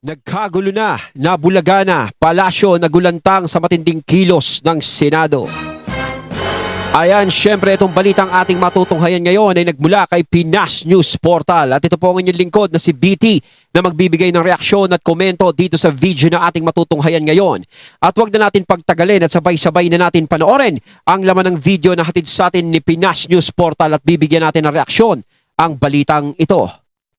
Nagkagulo na, nabulaga na, palasyo nagulantang sa matinding kilos ng Senado. Ayan, syempre itong balitang ating matutunghayan ngayon ay nagmula kay Pinas News Portal. At ito po ang inyong lingkod na si BT na magbibigay ng reaksyon at komento dito sa video na ating matutunghayan ngayon. At huwag na natin pagtagalin at sabay-sabay na natin panoorin ang laman ng video na hatid sa atin ni Pinas News Portal at bibigyan natin ng reaksyon ang balitang ito.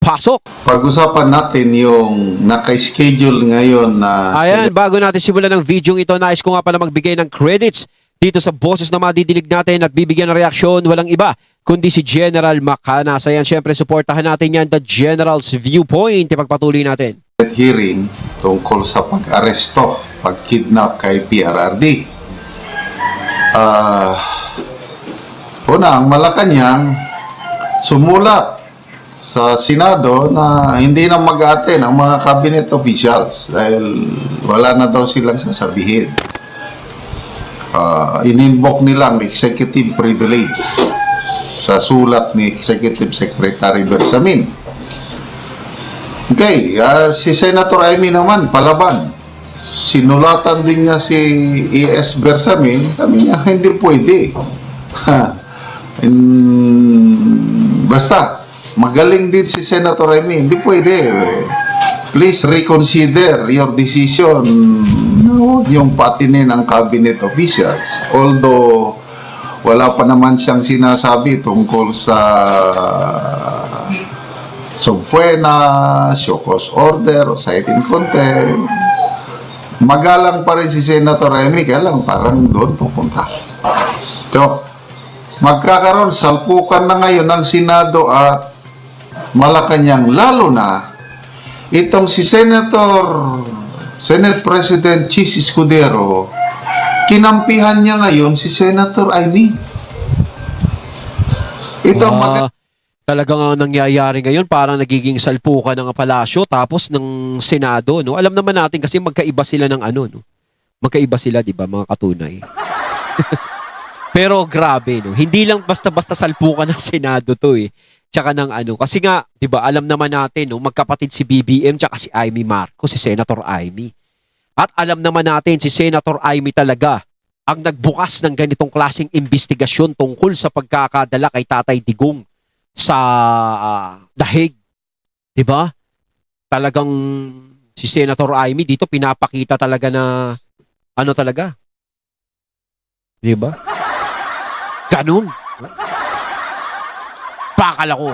Pasok! Pag-usapan natin yung naka-schedule ngayon na... Ayan, bago natin simulan ng video ito, nais ko nga pala magbigay ng credits dito sa boses na madidinig natin at bibigyan ng reaksyon. Walang iba kundi si General Macanas. Ayan, syempre supportahan natin yan, the General's Viewpoint. Ipagpatuloy natin. Hearing tungkol sa pag-aresto, pag-kidnap kay PRRD. Una, ang Malacanang sumulat sa Senado na hindi na mag-a-attend ang mga cabinet officials dahil wala na daw silang sasabihin. In-invoke nilang executive privilege sa sulat ni Executive Secretary Bersamin. Okay, si Senator Amy naman, palaban. Sinulatan din niya si E.S. Bersamin, sabi niya, hindi pwede. Basta, magaling din si Senator Amy, hindi pwede. Please reconsider your decision. Huwag yung patinin ang cabinet officials. Although, wala pa naman siyang sinasabi tungkol sa subpoena, show cause order, o cite in contempt. Magalang pa rin si Senator Amy, kaya lang parang doon pupunta. So, magkakaroon, salpukan na ngayon ng Senado at Malacanang, lalo na itong si Senate President Chis Escudero, kinampihan niya ngayon si Senator Amy. Talagang ang nangyayari ngayon, parang nagiging salpukan ng palasyo tapos ng Senado, no? Alam naman natin kasi magkaiba sila ng ano, no? Magkaiba sila, 'di ba, mga katunay. Pero grabe, no? Hindi lang basta-basta salpukan ng Senado 'to, eh. Tsaka ng ano, kasi nga, 'di ba, alam naman natin, no, magkapatid si BBM tsaka si Amy Marcos, si Senator Amy. At alam naman natin si Senator Amy talaga ang nagbukas ng ganitong klaseng investigasyon tungkol sa pagkakadala kay Tatay Digong sa Dahig. 'Di ba? Talagang si Senator Amy dito pinapakita talaga na ano talaga. 'Di ba? Ganun. Pakala ko.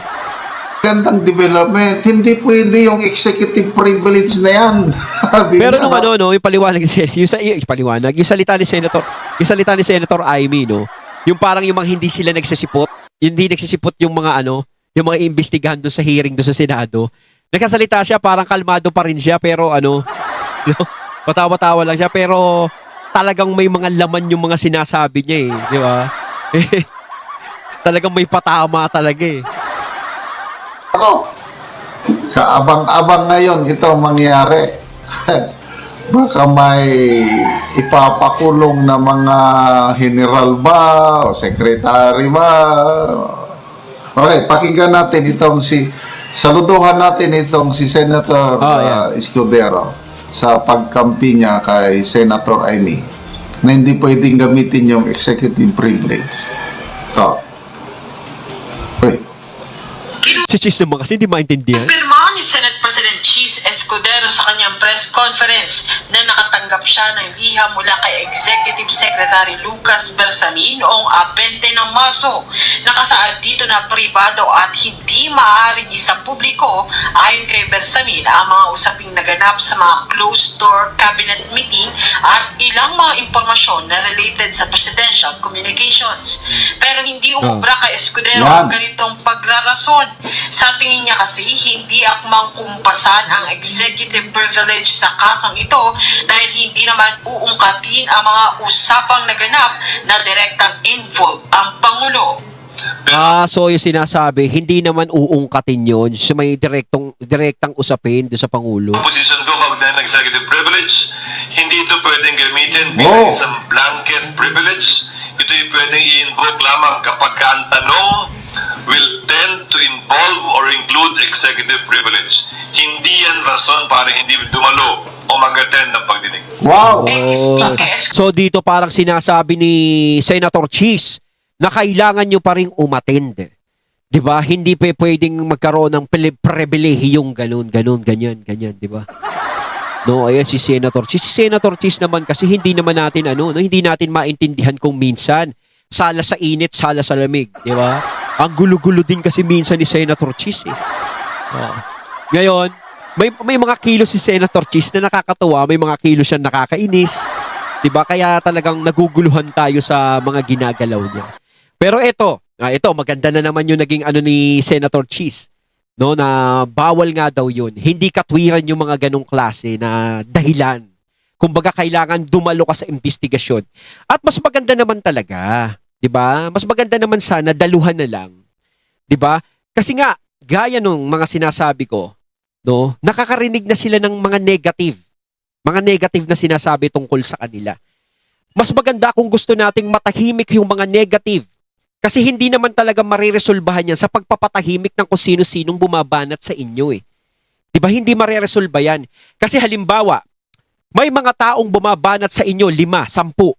Gandang development. Hindi pwede yung executive privilege na yan. Pero nung ano, no, yung paliwanag yung salita ni Senator Amy, no, yung parang yung mga hindi sila nagsisipot, hindi nagsisipot yung mga ano, yung mga iimbestigahan doon sa hearing doon sa Senado. Nagkasalita siya, parang kalmado pa rin siya, pero ano, no, patawa-tawa lang siya, pero talagang may mga laman yung mga sinasabi niya, eh, di ba? Talagang may patama talaga, eh. Ako, kaabang-abang ngayon ito mangyari. Baka may ipapakulong na mga general ba o secretary ba. Okay, pakinggan natin saluduhan natin itong si Senator Escudero sa pagkampi niya kay Senator Amy na hindi pwedeng gamitin yung executive privilege. Ito. Si Chis naman kasi hindi maintindihan. Pirmahan ni Senate President Chis Escudero sa kanyang press conference na nakatanggap siya ng liha mula kay Executive Secretary Lucas Bersamin noong 20 ng Marso. Nakasaad dito na pribado at hindi maaaring isang publiko ayon kay Bersamin ang mga usaping naganap sa mga closed-door cabinet meeting at ilang mga impormasyon na related sa presidential communications. Pero hindi umubra kay Escudero ang ganitong pagrarason. Sa tingin niya kasi, hindi akmang kumpasan ang executive privilege sa kasong ito dahil hindi naman uungkatin ang mga usapang naganap na direktang involve ang Pangulo. So yung sinasabi, hindi naman uungkatin yun. So may direktang usapin doon sa Pangulo. Position ko kaugnay ng executive privilege, hindi ito pwedeng gamitin bilang isang blanket privilege. Ito'y pwedeng i-invoke lamang kapag ang tanong will tend to involve or include executive privilege. Hindi yan rason para hindi dumalo o mag-attend ng pagdinig. Wow! Oh. So dito parang sinasabi ni Senator Cheese na kailangan nyo pa rin umattend. 'Di ba? Hindi pa pwedeng magkaroon ng pribilehiyong ganyan, 'di ba? No, ayan si Senator Cheese. Si Senator Cheese naman kasi hindi naman natin hindi natin maintindihan kung minsan sala sa init, sala sa lamig, 'di ba? Ang gulo-gulo din kasi minsan ni Senator Cheese eh. Oh. Ngayon, may mga kilos si Senator Cheese na nakakatuwa, may mga kilos siyang nakakainis. 'Di ba? Kaya talagang naguguluhan tayo sa mga ginagalaw niya. Pero ito maganda na naman yung naging ni Senator Cheese, no, na bawal nga daw yun. Hindi katwiran yung mga ganong klase na dahilan. Kumbaga kailangan dumalo ka sa investigasyon. At mas maganda naman talaga, 'di ba? Mas maganda naman sana daluhan na lang. 'Di ba? Kasi nga gaya nung mga sinasabi ko, no, nakakarinig na sila ng mga negative na sinasabi tungkol sa kanila. Mas maganda kung gusto nating matahimik yung mga negative. Kasi hindi naman talaga mariresolbahan yan sa pagpapatahimik ng kung sino-sinong bumabanat sa inyo eh. Diba hindi mariresolba yan? Kasi halimbawa, may mga taong bumabanat sa inyo, 5, 10.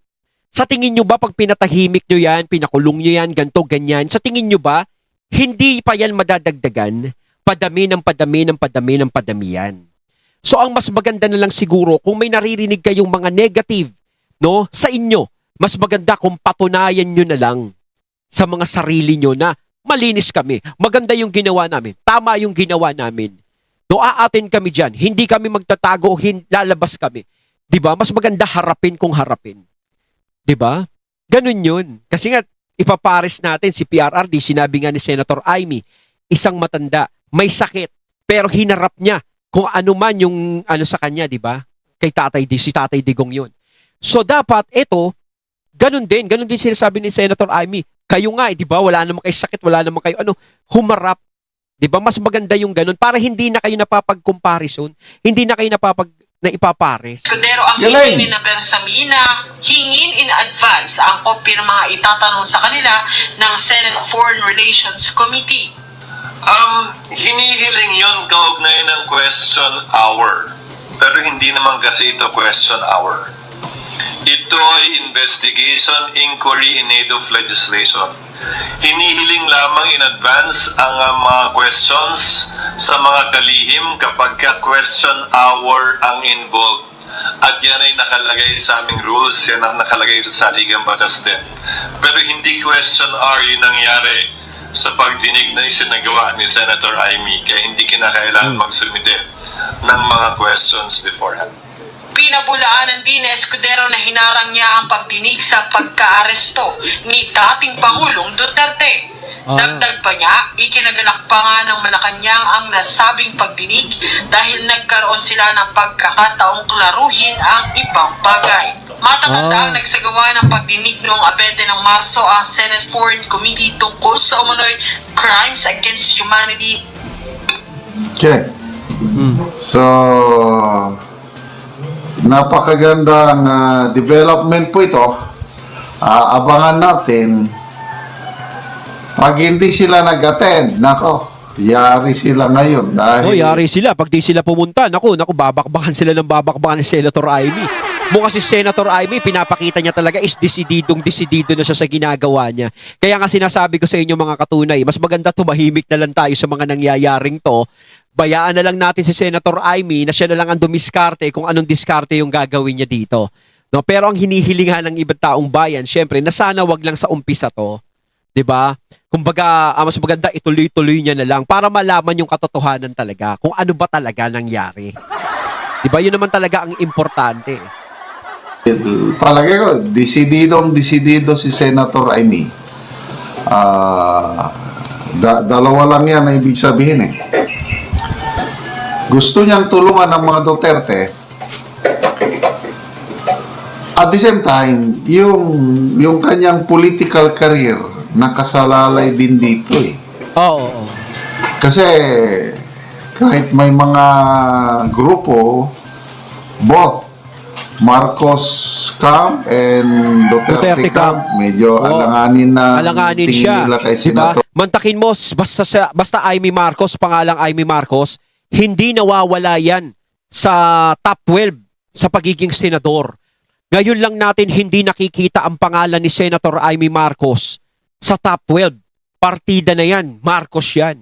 Sa tingin nyo ba pag pinatahimik nyo yan, pinakulong nyo yan, ganto, ganyan, sa tingin nyo ba, hindi pa yan madadagdagan? Padami yan. So ang mas maganda na lang siguro, kung may naririnig kayong mga negative, no, sa inyo, mas maganda kung patunayan nyo na lang sa mga sarili nyo na malinis kami. Maganda yung ginawa namin. Tama yung ginawa namin. No, aatin kami dyan. Hindi kami magtatago, lalabas kami. Diba? Mas maganda harapin kung harapin. Diba? Ganun yun. Kasi nga, ipapares natin si PRRD, sinabi nga ni Senator Amy, isang matanda, may sakit, pero hinarap niya kung ano man yung sa kanya, diba? Si Tatay Digong yun. So dapat ito, ganun din sinasabi ni Senator Amy. Kayo nga, di ba? Wala naman kayo sakit, wala naman kayo humarap. Di ba? Mas maganda yung ganun para hindi na kayo napapag-comparison, hindi na kayo ipapares. Pero ang hingin ni na Bersamina, hingin in advance ang kopya ng mga itatanong sa kanila ng Senate Foreign Relations Committee. Hinihiling yun kaugnay ng question hour. Pero hindi naman kasi ito question hour. Ito ay investigation, inquiry in aid of legislation. Hinihiling lamang in advance ang mga questions sa mga kalihim kapag question hour ang involved. At yan ay nakalagay sa aming rules, yan ang nakalagay sa Saligang Batas din. Pero hindi question hour yung nangyari sa pagdinig na isinagawa ni Senator Amy, kaya hindi kinakailangan magsumite ng mga questions beforehand. Pinabulaanan din ni Escudero na hinarang niya ang pagdinig sa pagka-aresto ni dating Pangulong Duterte. Dagdag pa niya, ikinagalak pa nga ng Malacanang ang nasabing pagdinig dahil nagkaroon sila ng pagkakataong klaruhin ang ibang bagay. Matatanda ang nagsagawa ng pagdinig noong 20 ng Marso ang Senate Foreign Committee tungkol sa umano'y crimes against humanity. Okay. So, napakagandang development po ito. Abangan natin. Pag hindi sila nag-attend, yari sila ngayon. Yari sila. Pag di sila pumunta, babakbakan sila ng babakbakan ni Senator Amy. Mukha si Senator Amy, pinapakita niya talaga is desidido na siya sa ginagawa niya. Kaya nga sinasabi ko sa inyo mga katunay, mas maganda tumahimik na lang tayo sa mga nangyayaring to. Bayaan na lang natin si Senator Amy na siya na lang ang dumiskarte kung anong diskarte yung gagawin niya dito. No, pero ang hinihilingan ng ibang taong bayan, syempre, na sana wag lang sa umpisa to. 'Di ba? Kumbaga, mas maganda ituloy-tuloy niya na lang para malaman yung katotohanan talaga kung ano ba talaga nangyari. 'Di ba? Yun naman talaga ang importante. Palagay ko, desidido si Senator Amy. Dalawa lang yan na ibig sabihin eh. Gusto niyang tulungan ng mga Duterte. At the same time, yung kanyang political career nakasalalay din dito eh. Oo. Kasi kahit may mga grupo, both Marcos camp and Duterte camp. Medyo Oo. alanganin na Alanganin tingin siya. nila kay Diba? Senator. Mantakin mo, basta Amy Marcos, pangalang Amy Marcos, hindi nawawala yan sa top 12 sa pagiging senador. Ngayon lang natin hindi nakikita ang pangalan ni Senator Amy Marcos sa top 12. Partida na yan. Marcos yan.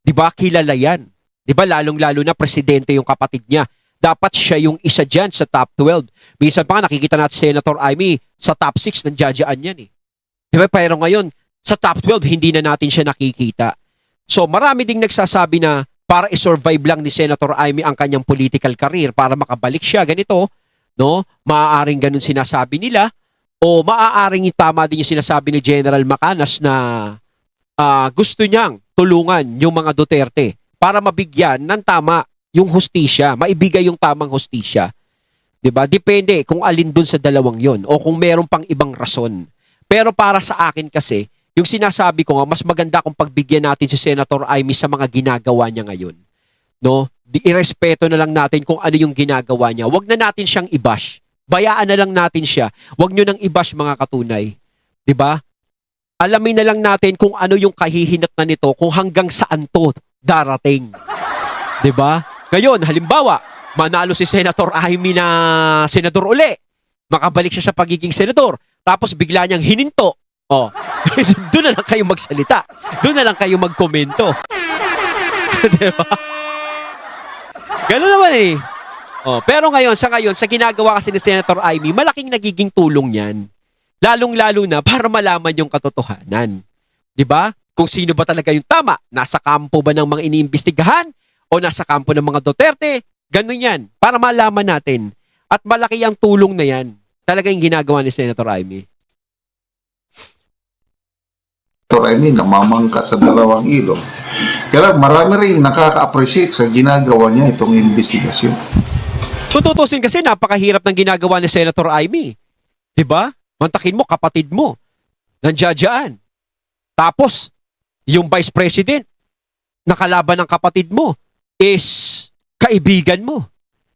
Diba? Kilala yan. Diba? Lalong-lalo na presidente yung kapatid niya. Dapat siya yung isa dyan sa top 12. Minsan pa nga nakikita natin Senator Amy sa top 6 ng jadyaan yan eh. Diba? Pero ngayon, sa top 12, hindi na natin siya nakikita. So marami ding nagsasabi na para i-survive lang ni Senator Amy ang kanyang political career para makabalik siya ganito, no? Maaaring ganun sinasabi nila o maaaring tama din yung sinasabi ni General Macanas na gusto niyang tulungan yung mga Duterte para mabigyan ng tama yung hustisya, maibigay yung tamang hustisya. 'Di ba? Depende kung alin dun sa dalawang 'yon o kung meron pang ibang rason. Pero para sa akin kasi, yung sinasabi ko nga, mas maganda kung pagbigyan natin si Senator Amy sa mga ginagawa niya ngayon. No? Irespeto na lang natin kung ano yung ginagawa niya. Huwag na natin siyang i-bash. Bayaan na lang natin siya. Huwag nyo nang i-bash mga katunay. 'Di ba? Alamin na lang natin kung ano yung kahihinat na nito, kung hanggang saan to darating. 'Di ba? Ngayon, halimbawa, manalo si Senator Amy na senador uli. Makabalik siya sa pagiging senador. Tapos bigla niyang hininto. Oh. Doon na lang kayo magsalita. Doon na lang kayo magkomento. 'Di ba? Ganun naman eh. Oh, pero ngayon, sa ginagawa kasi ni Senator Amy, malaking nagiging tulong 'yan. Lalong-lalo na para malaman yung katotohanan. 'Di ba? Kung sino ba talaga yung tama, nasa kampo ba ng mga iniimbestigahan o nasa kampo ng mga Duterte? Ganun 'yan, para malaman natin. At malaki ang tulong na 'yan. Talaga yung ginagawa ni Senator Amy. Senator Amy namamangka sa dalawang ilog. Kaya marami rin nakaka-appreciate sa ginagawa niya itong investigasyon. Kung tutusin kasi napakahirap ng ginagawa ni Senator Amy. 'Di ba? Mantakin mo kapatid mo. Nandiyan. Tapos yung Vice President na kalaban ng kapatid mo is kaibigan mo.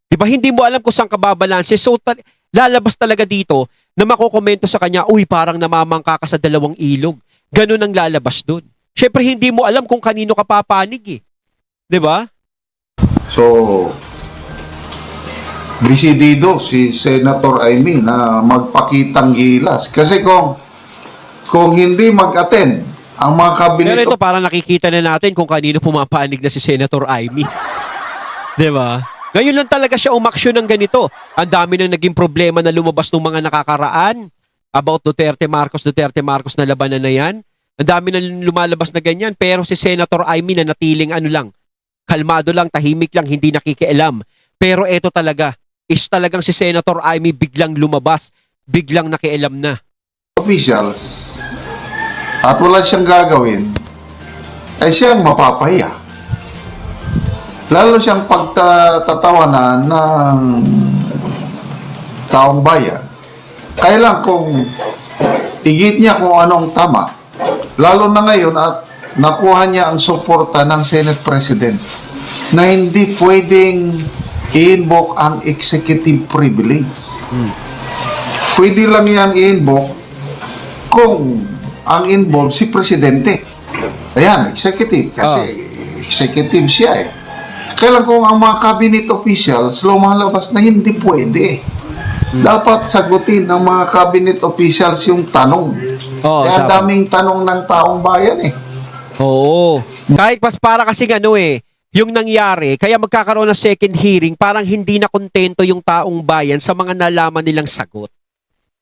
'Di ba? Hindi mo alam kung saan ka babalanse. So lalabas talaga dito na makokomento sa kanya, uy, parang namamangka ka sa dalawang ilog. Ganun ang lalabas doon. Syempre hindi mo alam kung kanino ka papanig eh. 'Di ba? So, bisidido si Senator Amy na magpakitang gilas. Kasi kung hindi mag-attend ang mga cabinet Pero ito parang nakikita na natin kung kanino pumapanig na si Senator Amy. 'Di ba? Ngayon lang talaga siya umaksyon ng ganito. Ang dami nang naging problema na lumabas ng mga nakakaraan about Duterte Marcos na labanan na yan. Ang dami nang lumalabas na ganyan. Pero si Senator Amy na natiling kalmado lang, tahimik lang, hindi nakikialam. Pero ito talaga, is talagang si Senator Amy biglang lumabas, biglang nakialam na. officials at wala siyang gagawin, ay siyang mapapahiya. Lalo siyang pagtatawanan ng taong bayan. Kaya lang kung igit niya kung anong tama, lalo na ngayon at nakuha niya ang suporta ng Senate President na hindi pwedeng i-invoke ang executive privilege. Pwede lang yan i-invoke kung ang involved si Presidente. Ayan, executive. Kasi executive siya eh. Kaya lang kung ang mga cabinet officials lumalabas na hindi pwede. Dapat sagutin ng mga cabinet officials yung tanong. Kaya dapat. daming tanong ng taong bayan eh. Oo. Kahit pas para kasi yung nangyari, kaya magkakaroon ng second hearing, parang hindi na kontento yung taong bayan sa mga nalaman nilang sagot.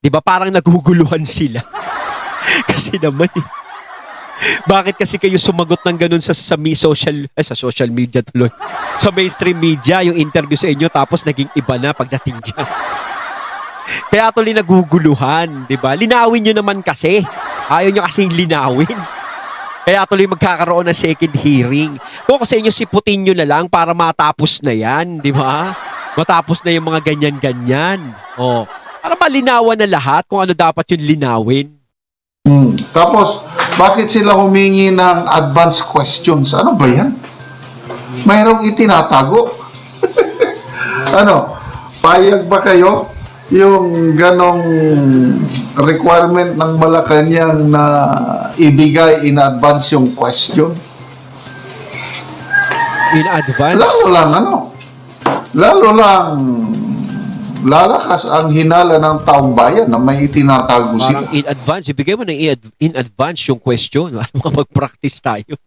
'Di ba? Parang naguguluhan sila. Kasi naman bakit kasi kayo sumagot ng ganun sa social media tuloy? Sa mainstream media, yung interview sa inyo tapos naging iba na pagdating dyan. Kaya tuloy naguguluhan, 'di ba? Linawin nyo naman kasi. Ayaw nyo kasing linawin. Kaya tuloy magkakaroon ng second hearing. Kung kasi inyo siputin nyo na lang para matapos na yan, di ba? Matapos na yung mga ganyan-ganyan. Oh, para malinawan na lahat kung ano dapat yung linawin. Tapos, bakit sila humingi ng advance questions? Ano ba yan? Mayroong itinatago? Payag ba kayo yung ganong requirement ng Malacanang na ibigay in advance yung question. In advance. Lalo lang lalakas ang hinala ng taong bayan na may itinatago Parang sila. in advance. Ibigay mo ng in advance yung question. Mag-practice tayo.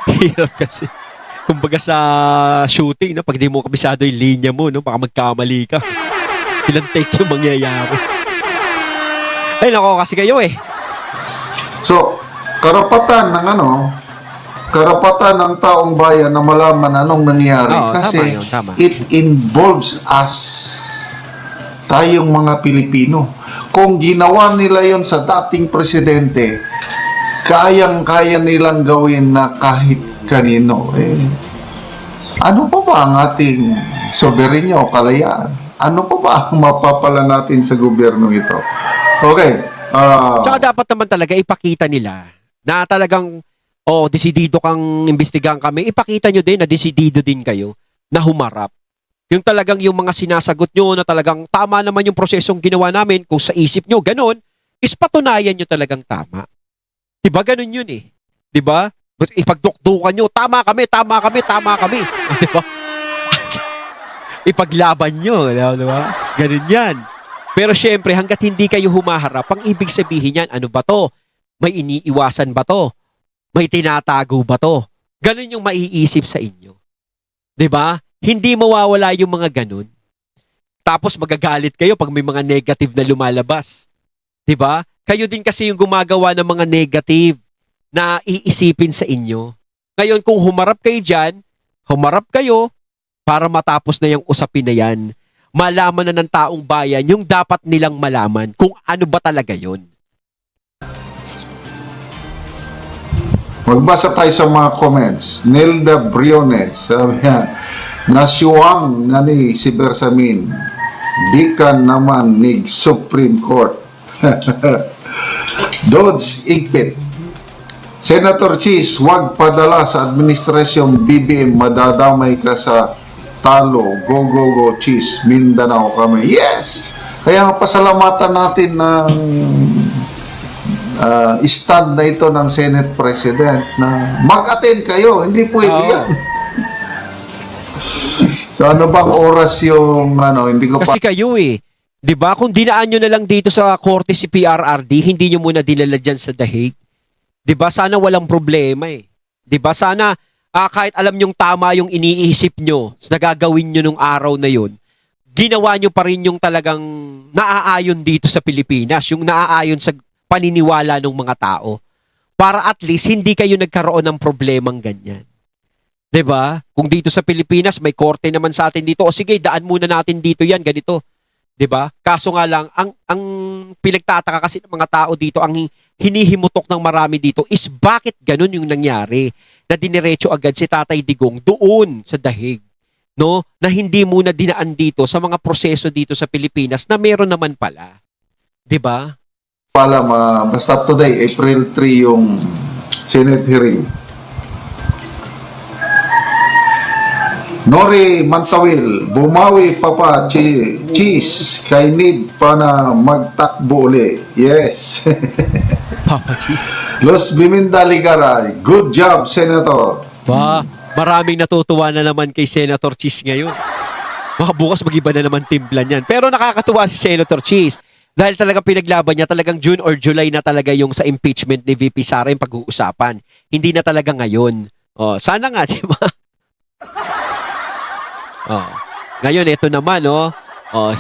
Hirap kasi. Kumbaga sa shooting, no? Pag di mo kabisado yung linya mo, no? Baka magkamali ka. Ilang take yung mangyayari. Ay, nako kasi kayo eh. So, karapatan ng taong bayan na malaman anong nangyari. Oo, Kasi tama yun, tama. it involves us, tayong mga Pilipino. Kung ginawa nila yon sa dating presidente, kayang-kaya nilang gawin na kahit kanino. Ano pa ba ang ating soberenya o kalayaan? Ano pa ba ang mapapala natin sa gobyerno ito? Okay. Tsaka dapat naman talaga ipakita nila na talagang, desidido kang imbestigahan kami. Ipakita nyo din na desidido din kayo na humarap. Yung talagang yung mga sinasagot nyo na talagang tama naman yung prosesong ginawa namin, kung sa isip nyo, ganun, is patunayan nyo talagang tama. Diba ganun yun eh? Diba? Ipagdukdukan nyo, tama kami. Diba? Ipaglaban nyo, diba? Ganun yan. Pero syempre, hanggat hindi kayo humaharap, ang ibig sabihin yan, ano ba to? May iniiwasan ba to? May tinatago ba to? Ganun yung maiisip sa inyo. Diba? Hindi mawawala yung mga ganun. Tapos magagalit kayo pag may mga negative na lumalabas. Diba? Kayo din kasi yung gumagawa ng mga negative na iisipin sa inyo. Ngayon, kung humarap kayo dyan, humarap kayo para matapos na yung usapin na yan. Malaman na ng taong bayan yung dapat nilang malaman kung ano ba talaga yun. Magbasa tayo sa mga comments. Nelda Briones, sabi niya, nasyuang nga ni si Bersamin, di ka naman ni Supreme Court. Dodge Igpit, Senator Cheese, wag padala sa administrasyong BBM, madadamay ka sa talo. Go, go, go, Cheese. Mindanao kami. Yes! Kaya pasalamatan natin ng stand na ito ng Senate President na mag-attend kayo. Hindi pwede yan. So ano bang oras yung hindi ko Kasi kayo eh, 'di ba? Kung dinaan nyo na lang dito sa korte si PRRD, hindi nyo muna dinala dyan sa The Hague. 'Di ba? Sana walang problema eh. 'Di ba? Sana kahit alam nyong tama yung iniisip nyo, sa nagagawin nyo nung araw na yun, ginawa nyo pa rin yung talagang naaayon dito sa Pilipinas, yung naaayon sa paniniwala ng mga tao. Para at least hindi kayo nagkaroon ng problemang ganyan. 'Di ba? Kung dito sa Pilipinas may korte naman sa atin dito, o sige, daan muna natin dito 'yan, ganito. 'Di ba? Kaso nga lang ang pinagtataka kasi ng mga tao dito, ang hinihimutok ng marami dito is bakit ganun yung nangyari na diniretso agad si Tatay Digong doon sa The Hague, no? Na hindi muna dinaan dito sa mga proseso dito sa Pilipinas na meron naman pala. 'Di ba? basta today, April 3 yung Senate hearing. Nori Mantawil, bumawi papa Cheese, kay need pa na magtakbo uli. Yes. Papa Cheese. Los Biminda Ligaray, good job, Senator. Ba, maraming natutuwa na naman kay Senator Cheese ngayon. Baka bukas mag-iba na naman timpla niyan. Pero nakakatuwa si Senator Cheese dahil talagang pinaglaban niya, talagang June or July na talaga yung sa impeachment ni VP Sara yung pag-uusapan. Hindi na talaga ngayon. Sana nga, di ba? Ngayon, ito naman,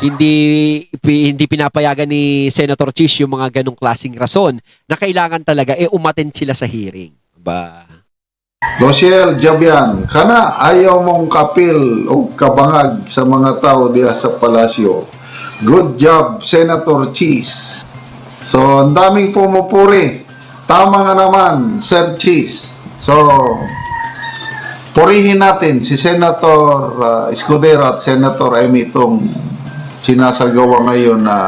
hindi pinapayagan ni Senator Cheese yung mga ganong klaseng rason na kailangan talaga umattend sila sa hearing. Ba? Rosiel Jabian, kana ayaw mong kapil o kabangag sa mga tao diya sa palasyo. Good job, Senator Cheese. So, ang daming pumupuri. Tama nga naman, Sir Cheese. So, purihin natin si Senator Escudero at Senator Amy itong sinasagawa ngayon na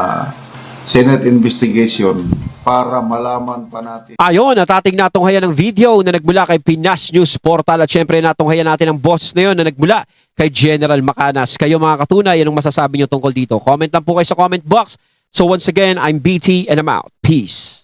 Senate investigation para malaman pa natin. Ayon, at ating natunghayan ng video na nagmula kay Pinas News Portal at syempre natunghayan natin ang boses na yun na nagmula kay General Macanas. Kayo mga katunay, anong masasabi nyo tungkol dito? Comment lang po kayo sa comment box. So once again, I'm BT and I'm out. Peace.